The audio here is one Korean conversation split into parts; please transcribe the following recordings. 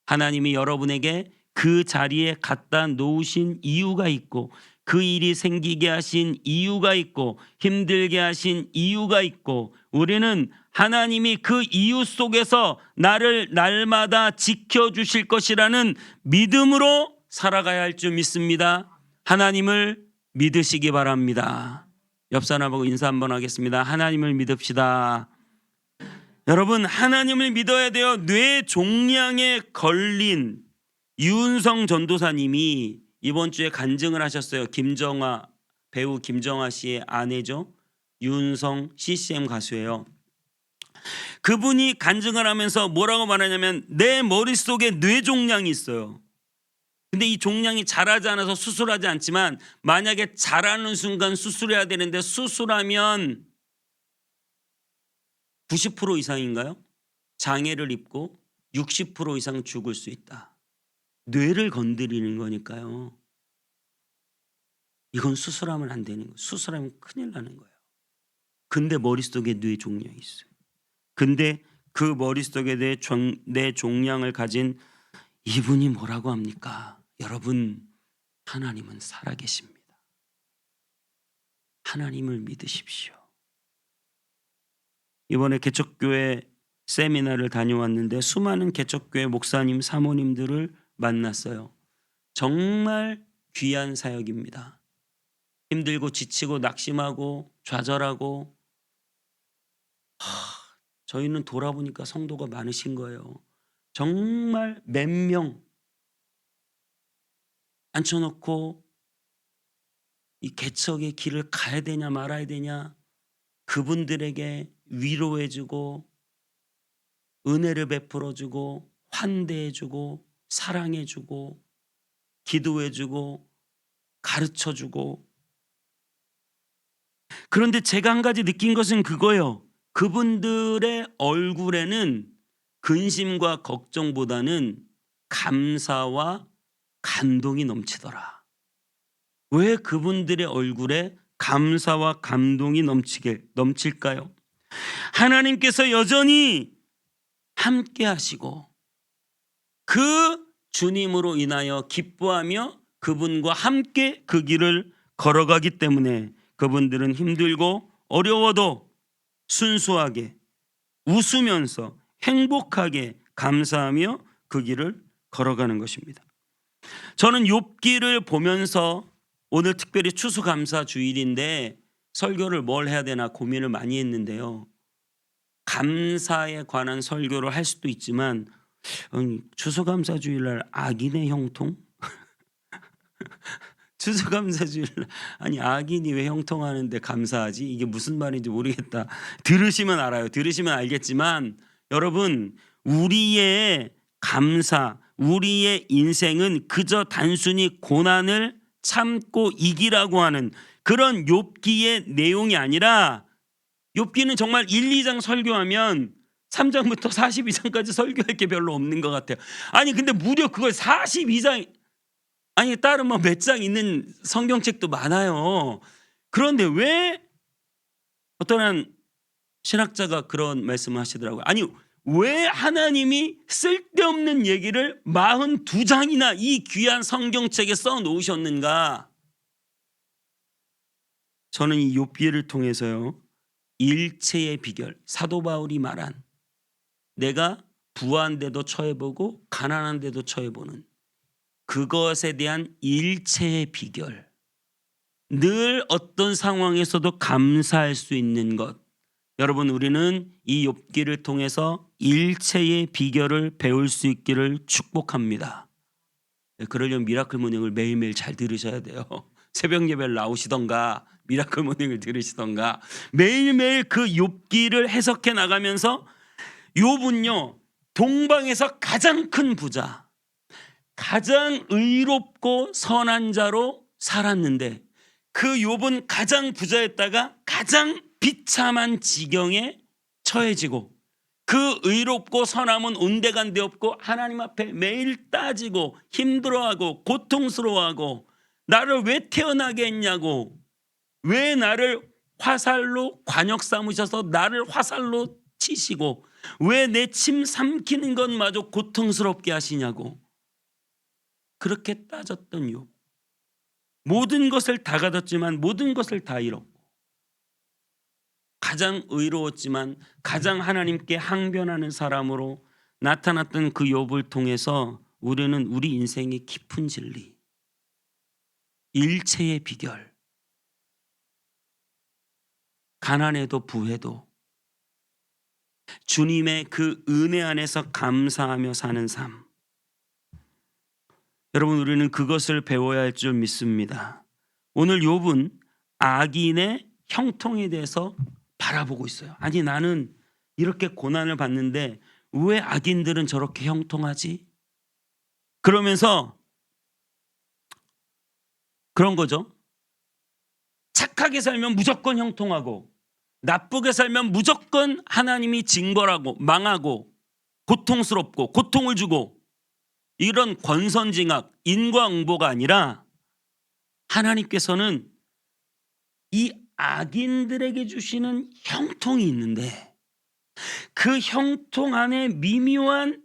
하나님이 여러분에게 그 자리에 갖다 놓으신 이유가 있고 그 일이 생기게 하신 이유가 있고 힘들게 하신 이유가 있고 우리는 하나님이 그 이유 속에서 나를 날마다 지켜주실 것이라는 믿음으로 살아가야 할 줄 믿습니다. 하나님을 믿으시기 바랍니다. 옆 사람하고 인사 한번 하겠습니다. 하나님을 믿읍시다. 여러분, 하나님을 믿어야 돼요. 뇌종양에 걸린 유은성 전도사님이 이번 주에 간증을 하셨어요. 배우 김정아 씨의 아내죠. 유은성 CCM 가수예요. 그분이 간증을 하면서 뭐라고 말하냐면 내 머릿속에 뇌종양이 있어요. 근데 이 종양이 자라지 않아서 수술하지 않지만 만약에 자라는 순간 수술해야 되는데 수술하면 90% 이상인가요? 장애를 입고 60% 이상 죽을 수 있다. 뇌를 건드리는 거니까요. 이건 수술하면 안 되는 거예요. 수술하면 큰일 나는 거예요. 근데 머릿속에 뇌종양이 있어요. 근데 그 머릿속에 뇌종양을 가진 이분이 뭐라고 합니까? 여러분, 하나님은 살아계십니다. 하나님을 믿으십시오. 이번에 개척교회 세미나를 다녀왔는데 수많은 개척교회 목사님, 사모님들을 만났어요. 정말 귀한 사역입니다. 힘들고 지치고 낙심하고 좌절하고 저희는 돌아보니까 성도가 많으신 거예요. 정말 몇 명 앉혀놓고 이 개척의 길을 가야 되냐 말아야 되냐 그분들에게 위로해주고 은혜를 베풀어주고 환대해주고 사랑해주고 기도해주고 가르쳐주고. 그런데 제가 한 가지 느낀 것은 그거예요. 그분들의 얼굴에는 근심과 걱정보다는 감사와 감동이 넘치더라. 왜 그분들의 얼굴에 감사와 감동이 넘칠까요? 하나님께서 여전히 함께 하시고 그 주님으로 인하여 기뻐하며 그분과 함께 그 길을 걸어가기 때문에 그분들은 힘들고 어려워도 순수하게 웃으면서 행복하게 감사하며 그 길을 걸어가는 것입니다. 저는 욥기를 보면서 오늘 특별히 추수감사 주일인데 설교를 뭘 해야 되나 고민을 많이 했는데요. 감사에 관한 설교를 할 수도 있지만 추수감사 주일날 악인의 형통? 추수감사 주일날 아니 악인이 왜 형통하는데 감사하지? 이게 무슨 말인지 모르겠다. 들으시면 알아요. 들으시면 알겠지만 여러분, 우리의 감사, 우리의 인생은 그저 단순히 고난을 참고 이기라고 하는 그런 욥기의 내용이 아니라 욥기는 정말 1, 2장 설교하면 3장부터 42장까지 설교할 게 별로 없는 것 같아요. 아니 근데 무려 그걸 42장 아니 다른 뭐 몇 장 있는 성경책도 많아요. 그런데 왜 어떤 신학자가 그런 말씀을 하시더라고요. 아니 왜 하나님이 쓸데없는 얘기를 42장이나 이 귀한 성경책에 써 놓으셨는가? 저는 이 욥기를 통해서요. 일체의 비결, 사도 바울이 말한 내가 부한데도 처해보고 가난한데도 처해보는 그것에 대한 일체의 비결, 늘 어떤 상황에서도 감사할 수 있는 것. 여러분, 우리는 이 욥기를 통해서 일체의 비결을 배울 수 있기를 축복합니다. 그러려면 미라클 모닝을 매일매일 잘 들으셔야 돼요. 새벽 예배를 나오시던가 미라클 모닝을 들으시던가 매일매일 그 욥기를 해석해 나가면서 욥은요 동방에서 가장 큰 부자, 가장 의롭고 선한 자로 살았는데 그 욥은 가장 부자였다가 가장 비참한 지경에 처해지고 그 의롭고 선함은 온데간데 없고 하나님 앞에 매일 따지고 힘들어하고 고통스러워하고 나를 왜 태어나게 했냐고, 왜 나를 화살로 관역 삼으셔서 나를 화살로 치시고 왜 내 침 삼키는 것마저 고통스럽게 하시냐고 그렇게 따졌던 욥. 모든 것을 다 가졌지만 모든 것을 다 잃었고 가장 의로웠지만 가장 하나님께 항변하는 사람으로 나타났던 그 욥을 통해서 우리는 우리 인생의 깊은 진리, 일체의 비결, 가난해도 부해도 주님의 그 은혜 안에서 감사하며 사는 삶. 여러분, 우리는 그것을 배워야 할 줄 믿습니다. 오늘 욥은 악인의 형통에 대해서 바라보고 있어요. 아니, 나는 이렇게 고난을 받는데 왜 악인들은 저렇게 형통하지? 그러면서 그런 거죠. 착하게 살면 무조건 형통하고 나쁘게 살면 무조건 하나님이 징벌하고 망하고 고통스럽고 고통을 주고, 이런 권선징악, 인과응보가 아니라 하나님께서는 이 악인들에게 주시는 형통이 있는데 그 형통 안에 미묘한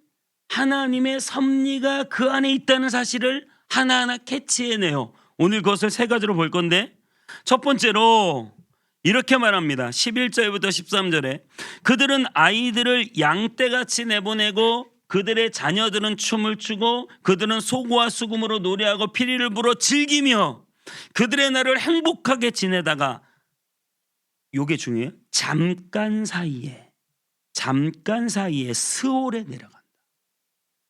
하나님의 섭리가 그 안에 있다는 사실을 하나하나 캐치해내요. 오늘 그것을 세 가지로 볼 건데, 첫 번째로 이렇게 말합니다. 11절부터 13절에 그들은 아이들을 양떼같이 내보내고 그들의 자녀들은 춤을 추고 그들은 소고와 수금으로 노래하고 피리를 불어 즐기며 그들의 날을 행복하게 지내다가, 요게 중요해요. 잠깐 사이에 스올에 내려간다.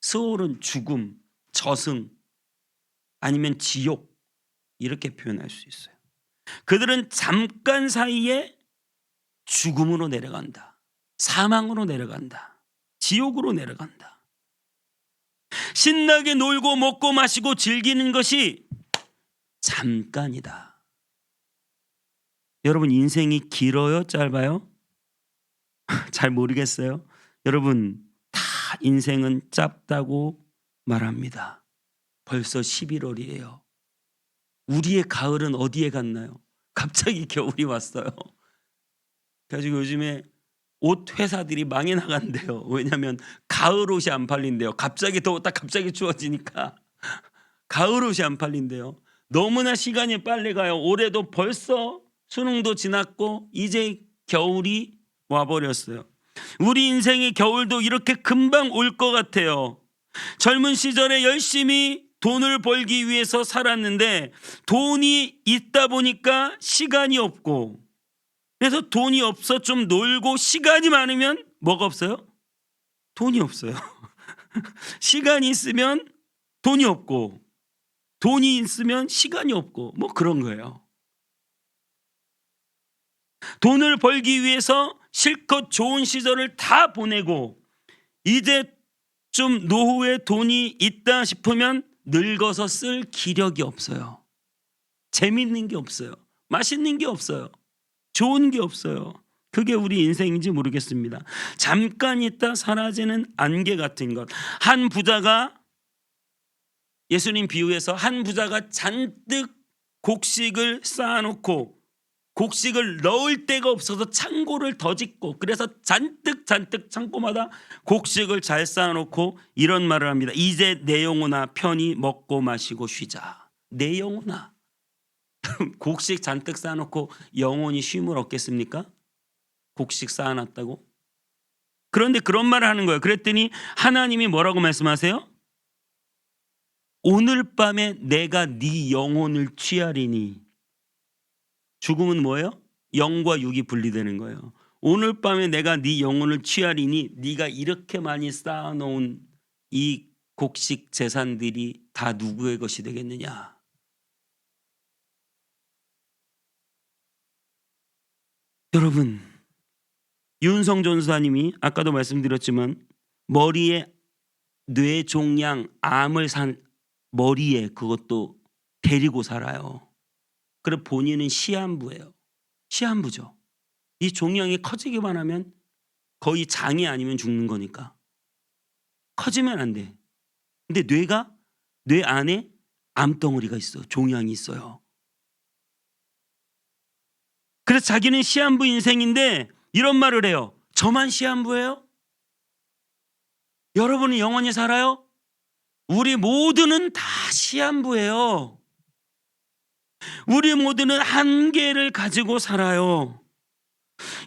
스올은 죽음, 저승 아니면 지옥, 이렇게 표현할 수 있어요. 그들은 잠깐 사이에 죽음으로 내려간다. 사망으로 내려간다. 지옥으로 내려간다. 신나게 놀고 먹고 마시고 즐기는 것이 잠깐이다. 여러분, 인생이 길어요? 짧아요? 잘 모르겠어요. 여러분, 다 인생은 짧다고 말합니다. 벌써 11월이에요. 우리의 가을은 어디에 갔나요? 갑자기 겨울이 왔어요. 그래가지고 요즘에 옷 회사들이 망해 나간대요. 왜냐하면 가을 옷이 안 팔린대요. 갑자기 더웠다 갑자기 추워지니까 가을 옷이 안 팔린대요. 너무나 시간이 빨리 가요. 올해도 벌써 수능도 지났고 이제 겨울이 와버렸어요. 우리 인생의 겨울도 이렇게 금방 올 것 같아요. 젊은 시절에 열심히 돈을 벌기 위해서 살았는데 돈이 있다 보니까 시간이 없고, 그래서 돈이 없어 좀 놀고, 시간이 많으면 뭐가 없어요? 돈이 없어요. 시간이 있으면 돈이 없고 돈이 있으면 시간이 없고 뭐 그런 거예요. 돈을 벌기 위해서 실컷 좋은 시절을 다 보내고 이제 좀 노후에 돈이 있다 싶으면 늙어서 쓸 기력이 없어요. 재밌는 게 없어요. 맛있는 게 없어요. 좋은 게 없어요. 그게 우리 인생인지 모르겠습니다. 잠깐 있다 사라지는 안개 같은 것. 한 부자가, 예수님 비유에서 한 부자가 잔뜩 곡식을 쌓아놓고 곡식을 넣을 데가 없어서 창고를 더 짓고, 그래서 잔뜩 창고마다 곡식을 잘 쌓아놓고 이런 말을 합니다. 이제 내 영혼아 편히 먹고 마시고 쉬자. 내 영혼아. 곡식 잔뜩 쌓아놓고 영혼이 쉼을 얻겠습니까? 곡식 쌓아놨다고? 그런데 그런 말을 하는 거예요. 그랬더니 하나님이 뭐라고 말씀하세요? 오늘 밤에 내가 네 영혼을 취하리니. 죽음은 뭐예요? 영과 육이 분리되는 거예요. 오늘 밤에 내가 네 영혼을 취하리니 네가 이렇게 많이 쌓아놓은 이 곡식 재산들이 다 누구의 것이 되겠느냐. 여러분, 윤성 전사님이 아까도 말씀드렸지만 머리에 뇌종양 암을 산 머리에 그것도 데리고 살아요. 그리고 본인은 시한부예요. 시한부죠. 이 종양이 커지기만 하면 거의 장이 아니면 죽는 거니까 커지면 안 돼. 근데 뇌 안에 암덩어리가 있어. 종양이 있어요. 그래서 자기는 시한부 인생인데 이런 말을 해요. 저만 시한부예요? 여러분은 영원히 살아요? 우리 모두는 다 시한부예요. 우리 모두는 한계를 가지고 살아요.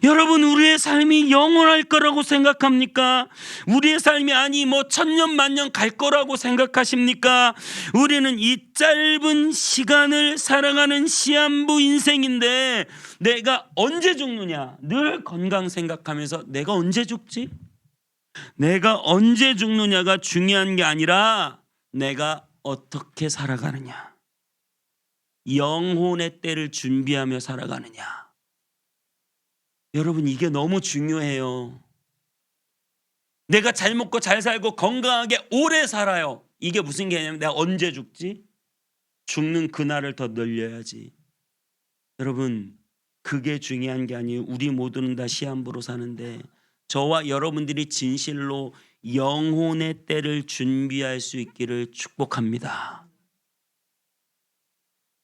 여러분, 우리의 삶이 영원할 거라고 생각합니까? 우리의 삶이 아니 뭐 천년 만년 갈 거라고 생각하십니까? 우리는 이 짧은 시간을 살아가는 시한부 인생인데 내가 언제 죽느냐 늘 건강 생각하면서 내가 언제 죽지? 내가 언제 죽느냐가 중요한 게 아니라 내가 어떻게 살아가느냐, 영혼의 때를 준비하며 살아가느냐. 여러분, 이게 너무 중요해요. 내가 잘 먹고 잘 살고 건강하게 오래 살아요. 이게 무슨 개념이냐면 내가 언제 죽지? 죽는 그날을 더 늘려야지. 여러분, 그게 중요한 게 아니에요. 우리 모두는 다 시한부로 사는데 저와 여러분들이 진실로 영혼의 때를 준비할 수 있기를 축복합니다.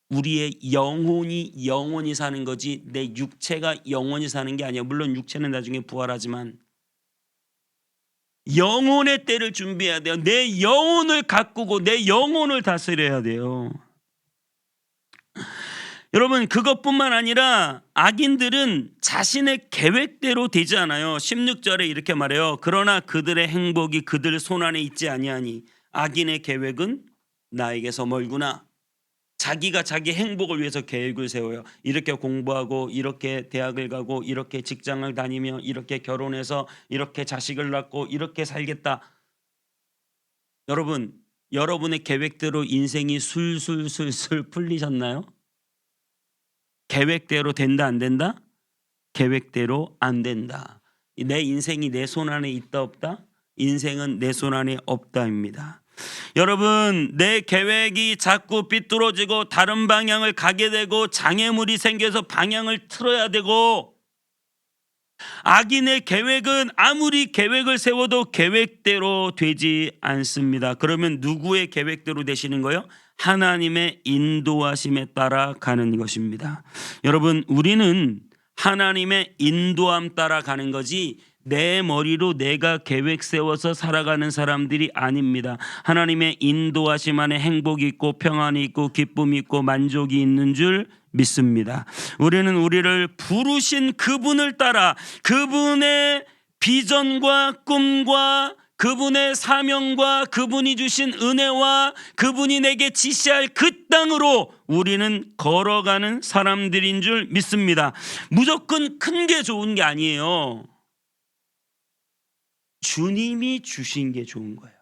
우리의 영혼이 사는 거지 내 육체가 영원히 사는 게 아니야. 물론 육체는 나중에 부활하지만 영혼의 때를 준비해야 돼요. 내 영혼을 가꾸고 내 영혼을 다스려야 돼요. 여러분, 그것뿐만 아니라 악인들은 자신의 계획대로 되지 않아요. 16절에 이렇게 말해요. 그러나 그들의 행복이 그들 손안에 있지 아니하니 악인의 계획은 나에게서 멀구나. 자기가 자기 행복을 위해서 계획을 세워요. 이렇게 공부하고 이렇게 대학을 가고 이렇게 직장을 다니며 이렇게 결혼해서 이렇게 자식을 낳고 이렇게 살겠다. 여러분, 여러분의 계획대로 인생이 술술술술 풀리셨나요? 계획대로 된다 안 된다? 계획대로 안 된다. 내 인생이 내 손 안에 있다 없다? 인생은 내 손 안에 없다입니다. 여러분, 내 계획이 자꾸 삐뚤어지고 다른 방향을 가게 되고 장애물이 생겨서 방향을 틀어야 되고, 악인의 계획은 아무리 계획을 세워도 계획대로 되지 않습니다. 그러면 누구의 계획대로 되시는 거예요? 하나님의 인도하심에 따라 가는 것입니다. 여러분, 우리는 하나님의 인도함 따라 가는 거지 내 머리로 내가 계획 세워서 살아가는 사람들이 아닙니다. 하나님의 인도하심 안에 행복이 있고 평안이 있고 기쁨이 있고 만족이 있는 줄 믿습니다. 우리는 우리를 부르신 그분을 따라 그분의 비전과 꿈과 그분의 사명과 그분이 주신 은혜와 그분이 내게 지시할 그 땅으로 우리는 걸어가는 사람들인 줄 믿습니다. 무조건 큰 게 좋은 게 아니에요. 주님이 주신 게 좋은 거예요.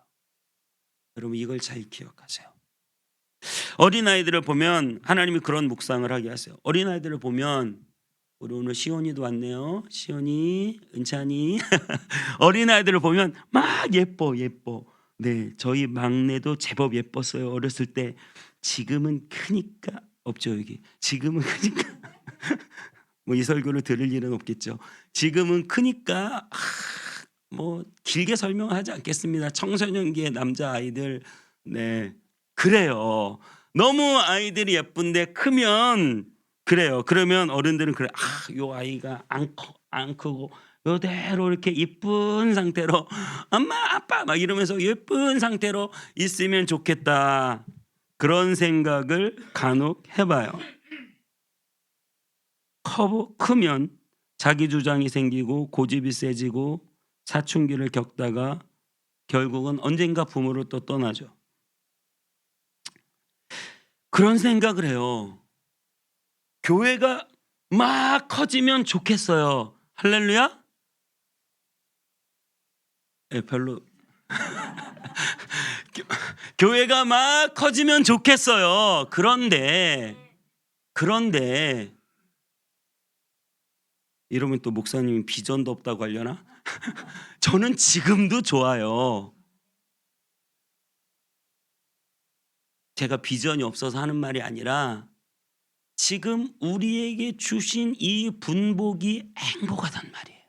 여러분, 이걸 잘 기억하세요. 어린아이들을 보면 하나님이 그런 묵상을 하게 하세요. 어린아이들을 보면, 우리 오늘 시온이도 왔네요. 시온이, 은찬이. 어린아이들을 보면 막 예뻐. 네, 저희 막내도 제법 예뻤어요. 어렸을 때. 지금은 크니까 없죠, 여기. 지금은 크니까 뭐 이 설교를 들을 일은 없겠죠. 지금은 크니까 뭐 길게 설명하지 않겠습니다. 청소년기의 남자 아이들, 네, 그래요. 너무 아이들이 예쁜데 크면 그래요. 그러면 어른들은 그래. 요 아이가 안 크고 요대로 이렇게 이쁜 상태로 엄마 아빠 막 이러면서 예쁜 상태로 있으면 좋겠다. 그런 생각을 간혹 해봐요. 크면 자기 주장이 생기고 고집이 세지고 사춘기를 겪다가 결국은 언젠가 부모를 또 떠나죠. 그런 생각을 해요. 교회가 막 커지면 좋겠어요. 할렐루야? 네, 별로. 교회가 막 커지면 좋겠어요. 그런데 이러면 또 목사님이 비전도 없다고 하려나? 저는 지금도 좋아요. 제가 비전이 없어서 하는 말이 아니라 지금 우리에게 주신 이 분복이 행복하단 말이에요.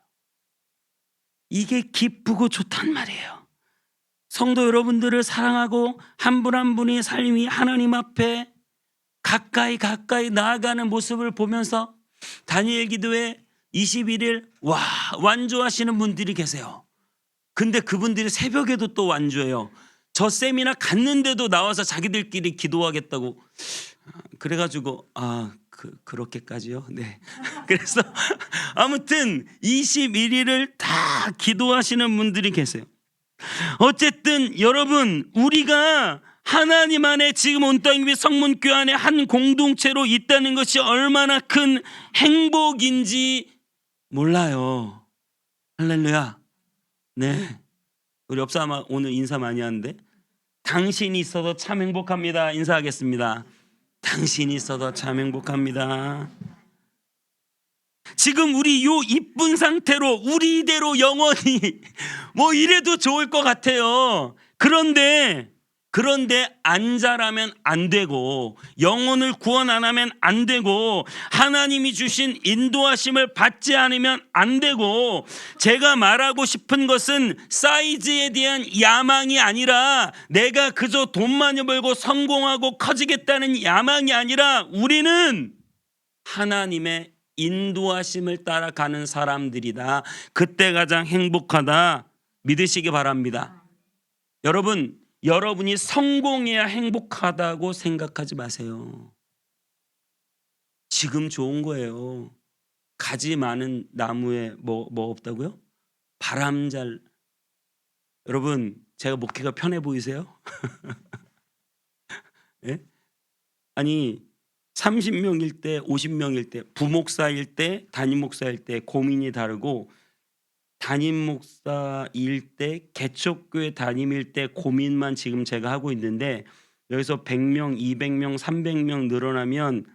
이게 기쁘고 좋단 말이에요. 성도 여러분들을 사랑하고 한 분 한 분의 삶이 하나님 앞에 가까이 나아가는 모습을 보면서 다니엘 기도회 21일 완주하시는 분들이 계세요. 근데 그분들이 새벽에도 또 완주해요. 저 세미나 갔는데도 나와서 자기들끼리 기도하겠다고. 그래가지고 그렇게까지요? 네. 그래서 아무튼 21일을 다 기도하시는 분들이 계세요. 어쨌든 여러분, 우리가 하나님 안에 지금 온 땅 위에 성문교회 안에 한 공동체로 있다는 것이 얼마나 큰 행복인지 몰라요. 할렐루야. 네. 우리 옆사람 오늘 인사 많이 하는데, 당신이 있어도 참 행복합니다. 인사하겠습니다. 당신이 있어도 참 행복합니다. 지금 우리 요 이쁜 상태로 우리 이대로 영원히 뭐 이래도 좋을 것 같아요. 그런데 안 자라면 안 되고, 영혼을 구원 안 하면 안 되고, 하나님이 주신 인도하심을 받지 않으면 안 되고, 제가 말하고 싶은 것은 사이즈에 대한 야망이 아니라, 내가 그저 돈 많이 벌고 성공하고 커지겠다는 야망이 아니라, 우리는 하나님의 인도하심을 따라가는 사람들이다. 그때 가장 행복하다 믿으시기 바랍니다. 여러분이 성공해야 행복하다고 생각하지 마세요. 지금 좋은 거예요. 가지 많은 나무에 뭐 없다고요? 바람잘. 여러분, 제가 목회가 편해 보이세요? 네? 아니 30명일 때 50명일 때, 부목사일 때 담임 목사일 때 고민이 다르고, 담임 목사일 때 개척교회 담임일 때 고민만 지금 제가 하고 있는데, 여기서 100명 200명 300명 늘어나면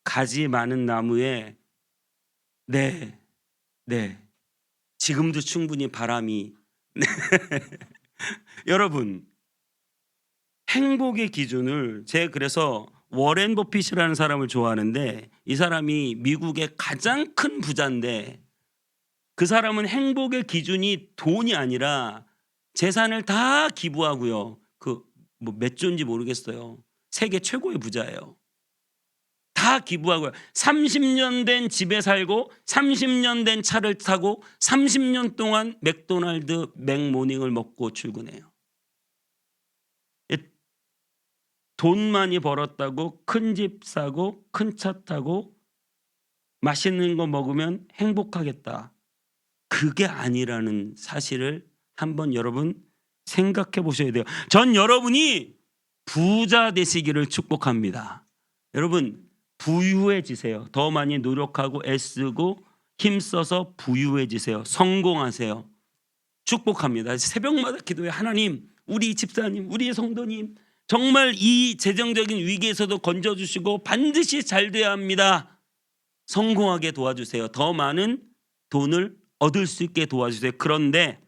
가지 많은 나무에 네 지금도 충분히 바람이 여러분, 행복의 기준을 제가 그래서 워렌 버핏이라는 사람을 좋아하는데, 이 사람이 미국의 가장 큰 부자인데, 그 사람은 행복의 기준이 돈이 아니라 재산을 다 기부하고요. 뭐 몇 조인지 모르겠어요. 세계 최고의 부자예요. 다 기부하고요. 30년 된 집에 살고 30년 된 차를 타고 30년 동안 맥도날드 맥모닝을 먹고 출근해요. 돈 많이 벌었다고 큰 집 사고 큰 차 타고 맛있는 거 먹으면 행복하겠다. 그게 아니라는 사실을 한번 여러분 생각해 보셔야 돼요. 전 여러분이 부자 되시기를 축복합니다. 여러분, 부유해지세요. 더 많이 노력하고 애쓰고 힘써서 부유해지세요. 성공하세요. 축복합니다. 새벽마다 기도해. 하나님, 우리 집사님, 우리 성도님, 정말 이 재정적인 위기에서도 건져주시고 반드시 잘 돼야 합니다. 성공하게 도와주세요. 더 많은 돈을 얻을 수 있게 도와주세요. 그런데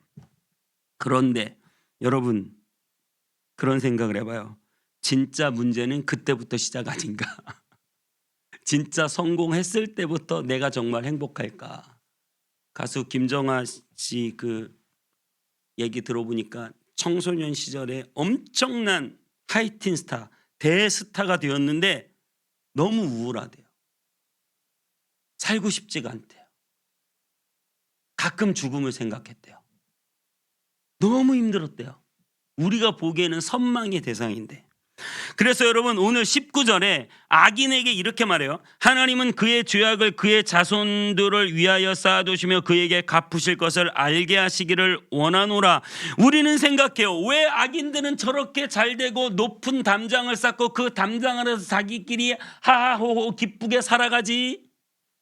여러분, 그런 생각을 해봐요. 진짜 문제는 그때부터 시작 아닌가? 진짜 성공했을 때부터 내가 정말 행복할까? 가수 김정아 씨 그 얘기 들어보니까 청소년 시절에 엄청난 하이틴 스타, 대스타가 되었는데 너무 우울하대요. 살고 싶지가 않대요. 가끔 죽음을 생각했대요. 너무 힘들었대요. 우리가 보기에는 선망의 대상인데. 그래서 여러분, 오늘 19절에 악인에게 이렇게 말해요. 하나님은 그의 죄악을 그의 자손들을 위하여 쌓아두시며 그에게 갚으실 것을 알게 하시기를 원하노라. 우리는 생각해요. 왜 악인들은 저렇게 잘되고 높은 담장을 쌓고 그 담장 아래서 자기끼리 하하호호 기쁘게 살아가지?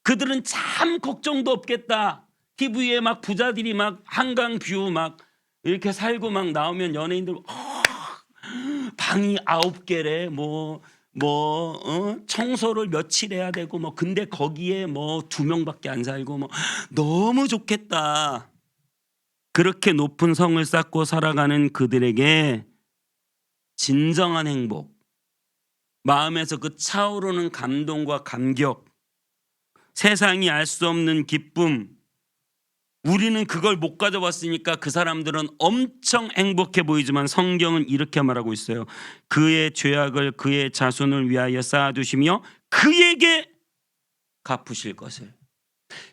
그들은 참 걱정도 없겠다. TV에 막 부자들이 막 한강 뷰 막 이렇게 살고 막 나오면 연예인들 방이 9개래 청소를 며칠 해야 되고 근데 거기에 2명밖에 안 살고 너무 좋겠다. 그렇게 높은 성을 쌓고 살아가는 그들에게 진정한 행복, 마음에서 그 차오르는 감동과 감격, 세상이 알 수 없는 기쁨, 우리는 그걸 못 가져봤으니까 그 사람들은 엄청 행복해 보이지만 성경은 이렇게 말하고 있어요. 그의 죄악을 그의 자손을 위하여 쌓아두시며 그에게 갚으실 것을,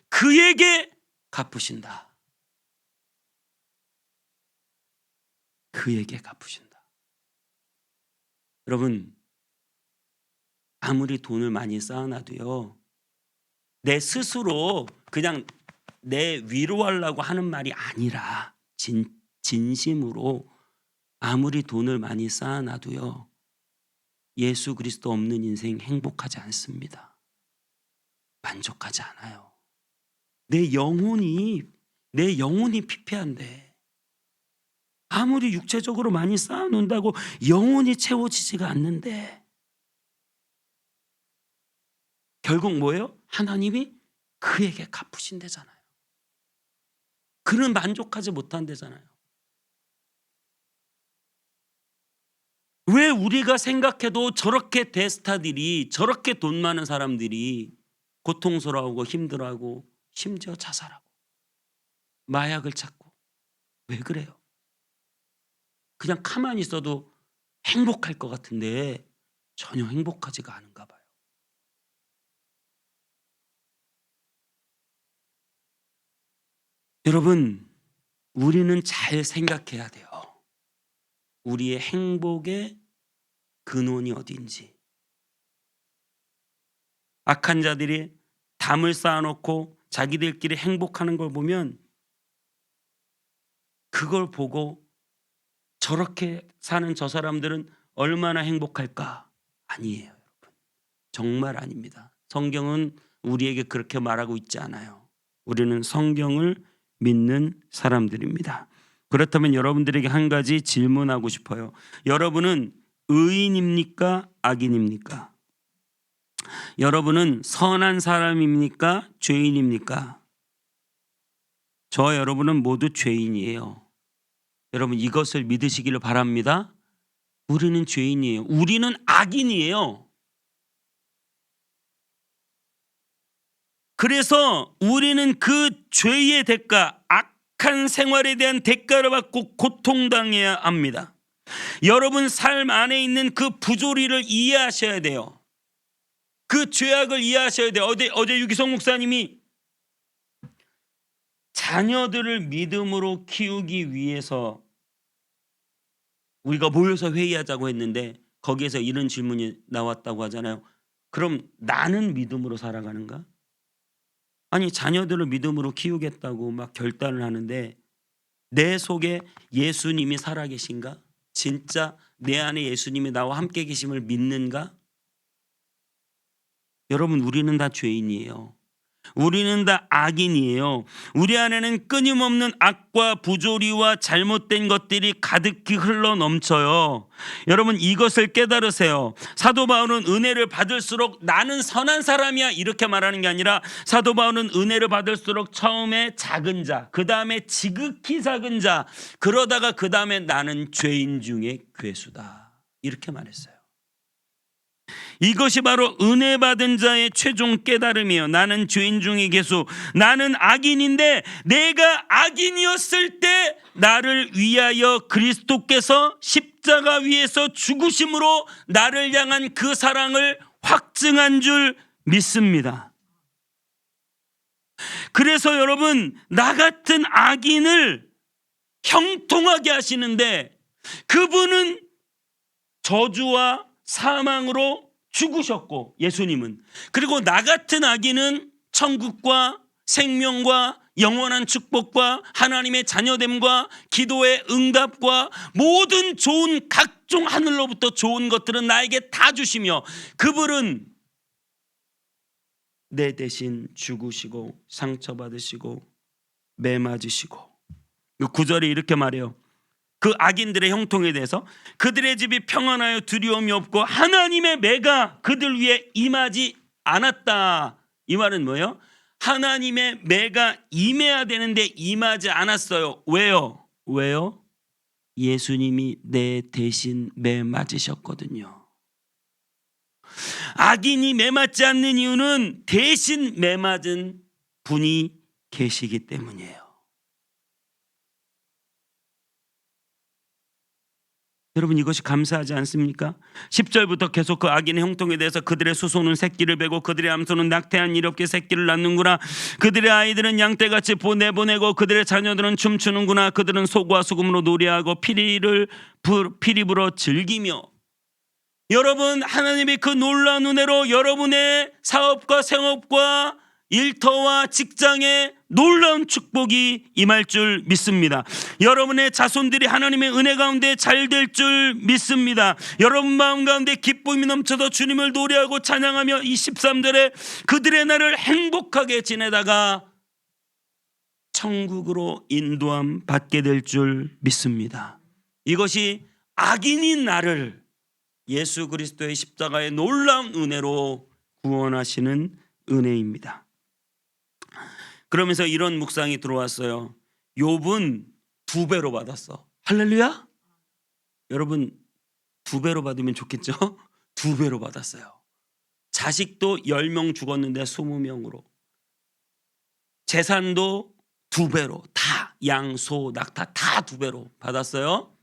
그에게 갚으신다. 그에게 갚으신다. 여러분, 아무리 돈을 많이 쌓아놔도요, 내 스스로 그냥 내 위로하려고 하는 말이 아니라 진심으로 아무리 돈을 많이 쌓아놔도요, 예수 그리스도 없는 인생 행복하지 않습니다. 만족하지 않아요. 내 영혼이 피폐한데 아무리 육체적으로 많이 쌓아놓는다고 영혼이 채워지지가 않는데 결국 뭐예요? 하나님이 그에게 갚으신대잖아요. 그는 만족하지 못한대잖아요. 왜 우리가 생각해도 저렇게 대스타들이, 저렇게 돈 많은 사람들이 고통스러워하고 힘들어하고 심지어 자살하고 마약을 찾고, 왜 그래요? 그냥 가만히 있어도 행복할 것 같은데 전혀 행복하지가 않은가 봐요. 여러분, 우리는 잘 생각해야 돼요. 우리의 행복의 근원이 어디인지. 악한 자들이 담을 쌓아놓고 자기들끼리 행복하는 걸 보면 그걸 보고 저렇게 사는 저 사람들은 얼마나 행복할까? 아니에요, 여러분. 정말 아닙니다. 성경은 우리에게 그렇게 말하고 있지 않아요. 우리는 성경을 믿는 사람들입니다. 그렇다면 여러분들에게 한 가지 질문하고 싶어요. 여러분은 의인입니까? 악인입니까? 여러분은 선한 사람입니까? 죄인입니까? 저 여러분은 모두 죄인이에요. 여러분, 이것을 믿으시기를 바랍니다. 우리는 죄인이에요. 우리는 악인이에요. 그래서 우리는 그 죄의 대가, 악한 생활에 대한 대가를 받고 고통당해야 합니다. 여러분 삶 안에 있는 그 부조리를 이해하셔야 돼요. 그 죄악을 이해하셔야 돼요. 어제 유기성 목사님이 자녀들을 믿음으로 키우기 위해서 우리가 모여서 회의하자고 했는데 거기에서 이런 질문이 나왔다고 하잖아요. 그럼 나는 믿음으로 살아가는가? 아니, 자녀들을 믿음으로 키우겠다고 막 결단을 하는데 내 속에 예수님이 살아계신가? 진짜 내 안에 예수님이 나와 함께 계심을 믿는가? 여러분, 우리는 다 죄인이에요. 우리는 다 악인이에요. 우리 안에는 끊임없는 악과 부조리와 잘못된 것들이 가득히 흘러 넘쳐요. 여러분, 이것을 깨달으세요. 사도 바울은 은혜를 받을수록 나는 선한 사람이야 이렇게 말하는 게 아니라 사도 바울은 은혜를 받을수록 처음에 작은 자, 그 다음에 지극히 작은 자, 그러다가 그 다음에 나는 죄인 중에 괴수다 이렇게 말했어요. 이것이 바로 은혜 받은 자의 최종 깨달음이에요. 나는 죄인 중에 괴수, 나는 악인인데 내가 악인이었을 때 나를 위하여 그리스도께서 십자가 위에서 죽으심으로 나를 향한 그 사랑을 확증한 줄 믿습니다. 그래서 여러분, 나 같은 악인을 형통하게 하시는데 그분은 저주와 사망으로 죽으셨고, 예수님은, 그리고 나 같은 악인은 천국과 생명과 영원한 축복과 하나님의 자녀됨과 기도의 응답과 모든 좋은 각종 하늘로부터 좋은 것들은 나에게 다 주시며 그분은 내 대신 죽으시고 상처받으시고 매 맞으시고. 9절에 이렇게 말해요. 그 악인들의 형통에 대해서 그들의 집이 평안하여 두려움이 없고 하나님의 매가 그들 위해 임하지 않았다. 이 말은 뭐예요? 하나님의 매가 임해야 되는데 임하지 않았어요. 왜요? 예수님이 내 대신 매 맞으셨거든요. 악인이 매 맞지 않는 이유는 대신 매 맞은 분이 계시기 때문이에요. 여러분 이것이 감사하지 않습니까? 10절부터 계속 그 악인의 형통에 대해서 그들의 수소는 새끼를 베고 그들의 암소는 낙태한 일 없게 새끼를 낳는구나. 그들의 아이들은 양떼같이 내보내고 그들의 자녀들은 춤추는구나. 그들은 소과 수금으로 노래하고 피리 불어 즐기며. 여러분 하나님의 그 놀라운 은혜로 여러분의 사업과 생업과 일터와 직장에 놀라운 축복이 임할 줄 믿습니다. 여러분의 자손들이 하나님의 은혜 가운데 잘 될 줄 믿습니다. 여러분 마음 가운데 기쁨이 넘쳐서 주님을 노래하고 찬양하며 이 13절에 그들의 날을 행복하게 지내다가 천국으로 인도함 받게 될 줄 믿습니다. 이것이 악인인 나를 예수 그리스도의 십자가의 놀라운 은혜로 구원하시는 은혜입니다. 그러면서 이런 묵상이 들어왔어요. 욥은 2배로 받았어. 할렐루야. 여러분 2배로 받으면 좋겠죠? 2배로 받았어요. 자식도 10명 죽었는데 20명으로, 재산도 2배로, 다 양, 소, 낙타 다 2배로 받았어요.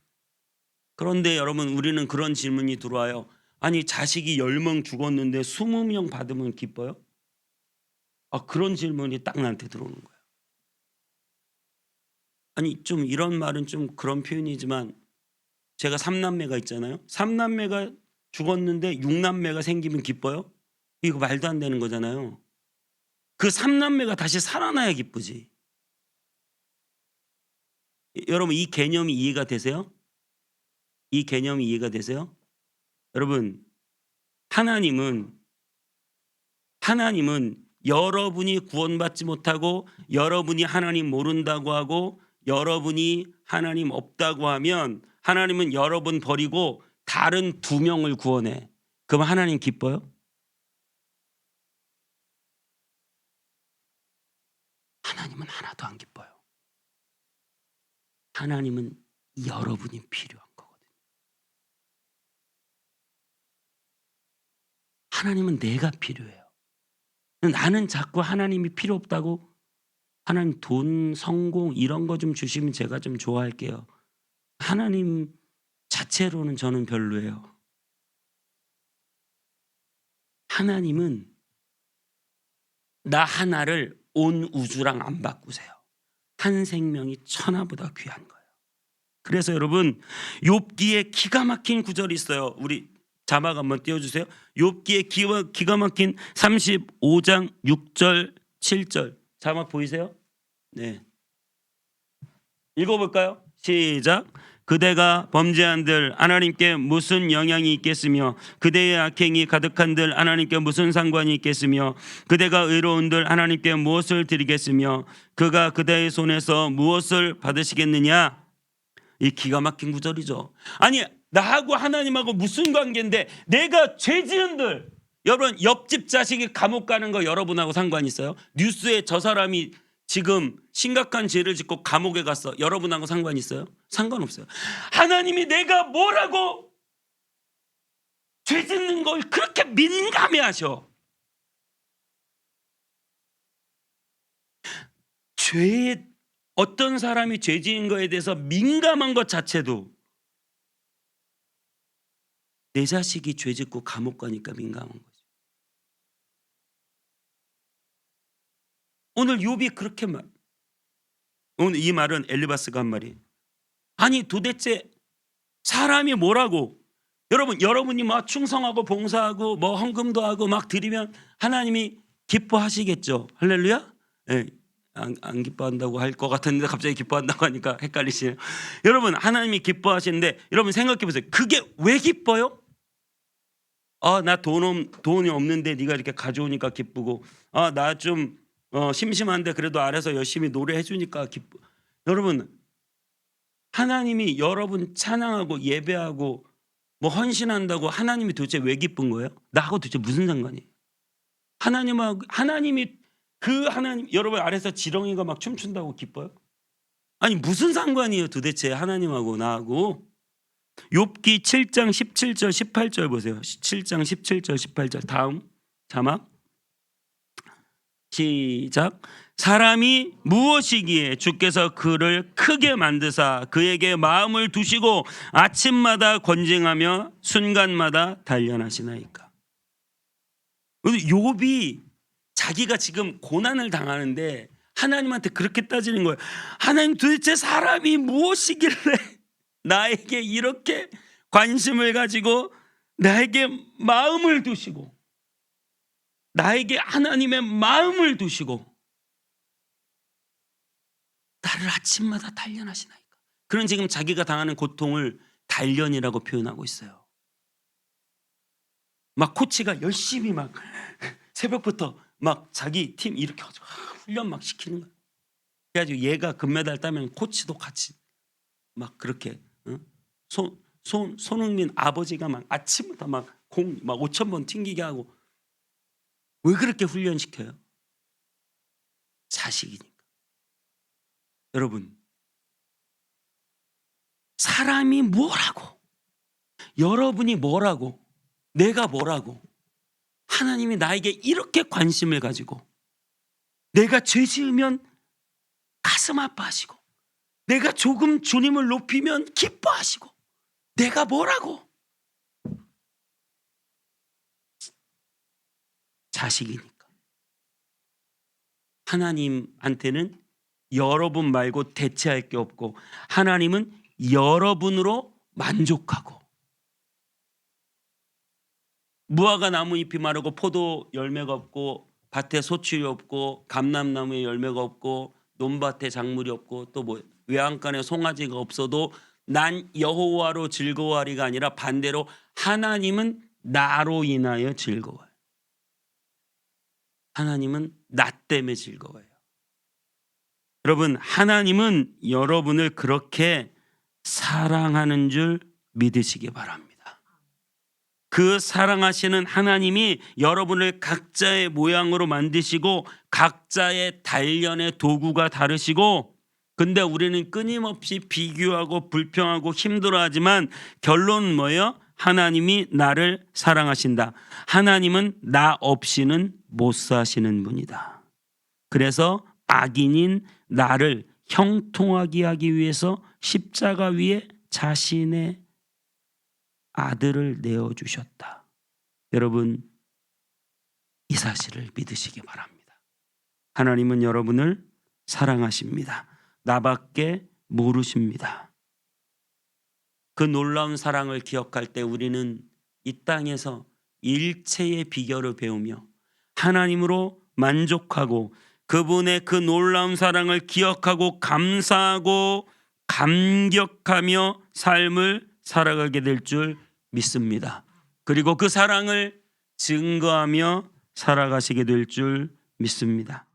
그런데 여러분 우리는 그런 질문이 들어와요. 아니 자식이 10명 죽었는데 20명 받으면 기뻐요? 그런 질문이 딱 나한테 들어오는 거예요. 아니 좀 이런 말은 좀 그런 표현이지만 제가 3남매가 있잖아요. 3남매가 죽었는데 6남매가 생기면 기뻐요? 이거 말도 안 되는 거잖아요. 그 3남매가 다시 살아나야 기쁘지. 여러분 이 개념이 이해가 되세요? 이 개념이 이해가 되세요? 여러분 하나님은 여러분이 구원받지 못하고 여러분이 하나님 모른다고 하고 여러분이 하나님 없다고 하면 하나님은 여러분 버리고 다른 2명을 구원해. 그럼 하나님 기뻐요? 하나님은 하나도 안 기뻐요. 하나님은 여러분이 필요한 거거든요. 하나님은 내가 필요해요. 나는 자꾸 하나님이 필요 없다고, 하나님 돈, 성공 이런 거 좀 주시면 제가 좀 좋아할게요. 하나님 자체로는 저는 별로예요. 하나님은 나 하나를 온 우주랑 안 바꾸세요. 한 생명이 천하보다 귀한 거예요. 그래서 여러분 욥기에 기가 막힌 구절이 있어요. 우리 자막 한번 띄워주세요. 욥기에 기가 막힌 35장 6절 7절 자막 보이세요? 네, 읽어볼까요? 시작. 그대가 범죄한들 하나님께 무슨 영향이 있겠으며 그대의 악행이 가득한들 하나님께 무슨 상관이 있겠으며 그대가 의로운들 하나님께 무엇을 드리겠으며 그가 그대의 손에서 무엇을 받으시겠느냐. 이 기가 막힌 구절이죠. 아니 나하고 하나님하고 무슨 관계인데 내가 죄 지은들. 여러분 옆집 자식이 감옥 가는 거 여러분하고 상관이 있어요? 뉴스에 저 사람이 지금 심각한 죄를 짓고 감옥에 갔어. 여러분하고 상관이 있어요? 상관없어요. 하나님이 내가 뭐라고 죄 짓는 걸 그렇게 민감해하셔. 죄에 어떤 사람이 죄 지은 거에 대해서 민감한 것 자체도 내 자식이 죄 짓고 감옥 가니까 민감한 거죠. 오늘 욥이 그렇게 오늘 이 말은 엘리바스가 한 말이에요. 아니 도대체 사람이 뭐라고. 여러분이 막 충성하고 봉사하고 뭐 헌금도 하고 막 드리면 하나님이 기뻐하시겠죠. 할렐루야. 네, 안 기뻐한다고 할 것 같았는데 갑자기 기뻐한다고 하니까 헷갈리시네요. 여러분 하나님이 기뻐하시는데 여러분 생각해 보세요. 그게 왜 기뻐요? 나 돈이 없는데 네가 이렇게 가져오니까 기쁘고, 나 좀 심심한데 그래도 알아서 열심히 노래해 주니까 기쁘. 여러분 하나님이 여러분 찬양하고 예배하고 뭐 헌신한다고 하나님이 도대체 왜 기쁜 거예요? 나하고 도대체 무슨 상관이에요? 하나님이 그 하나님 여러분 아래서 지렁이가 막 춤춘다고 기뻐요? 아니 무슨 상관이에요 도대체 하나님하고 나하고. 욥기 7장 17절 18절 보세요. 7장 17절 18절 다음 자막. 시작. 사람이 무엇이기에 주께서 그를 크게 만드사 그에게 마음을 두시고 아침마다 권징하며 순간마다 단련하시나이까. 욥이 자기가 지금 고난을 당하는데 하나님한테 그렇게 따지는 거예요. 하나님, 도대체 사람이 무엇이길래 나에게 이렇게 관심을 가지고 나에게 마음을 두시고 나에게 하나님의 마음을 두시고 나를 아침마다 단련하시나이까. 그런 지금 자기가 당하는 고통을 단련이라고 표현하고 있어요. 막 코치가 열심히 막 새벽부터 막 자기 팀 이렇게 훈련 막 시키는 거야. 그래가지고 얘가 금메달 따면 코치도 같이 막 그렇게 손흥민 아버지가 막 아침부터 막 공 막 5,000번 튕기게 하고. 왜 그렇게 훈련시켜요? 자식이니까. 여러분, 사람이 뭐라고, 여러분이 뭐라고, 내가 뭐라고, 하나님이 나에게 이렇게 관심을 가지고 내가 죄 지으면 가슴 아파하시고 내가 조금 주님을 높이면 기뻐하시고 내가 뭐라고? 자식이니까. 하나님한테는 여러분 말고 대체할 게 없고 하나님은 여러분으로 만족하고, 무화과 나무 잎이 마르고 포도 열매가 없고 밭에 소출이 없고 감람나무에 열매가 없고 논밭에 작물이 없고 또 뭐 외양간에 송아지가 없어도 난 여호와로 즐거워하리가 아니라 반대로 하나님은 나로 인하여 즐거워요. 하나님은 나 때문에 즐거워요. 여러분, 하나님은 여러분을 그렇게 사랑하는 줄 믿으시기 바랍니다. 그 사랑하시는 하나님이 여러분을 각자의 모양으로 만드시고 각자의 단련의 도구가 다르시고, 근데 우리는 끊임없이 비교하고 불평하고 힘들어하지만 결론은 뭐예요? 하나님이 나를 사랑하신다. 하나님은 나 없이는 못 사시는 분이다. 그래서 악인인 나를 형통하게 하기 위해서 십자가 위에 자신의 아들을 내어주셨다. 여러분, 이 사실을 믿으시기 바랍니다. 하나님은 여러분을 사랑하십니다. 나밖에 모르십니다. 그 놀라운 사랑을 기억할 때 우리는 이 땅에서 일체의 비결을 배우며 하나님으로 만족하고 그분의 그 놀라운 사랑을 기억하고 감사하고 감격하며 삶을 살아가게 될 줄 믿습니다. 그리고 그 사랑을 증거하며 살아가시게 될 줄 믿습니다.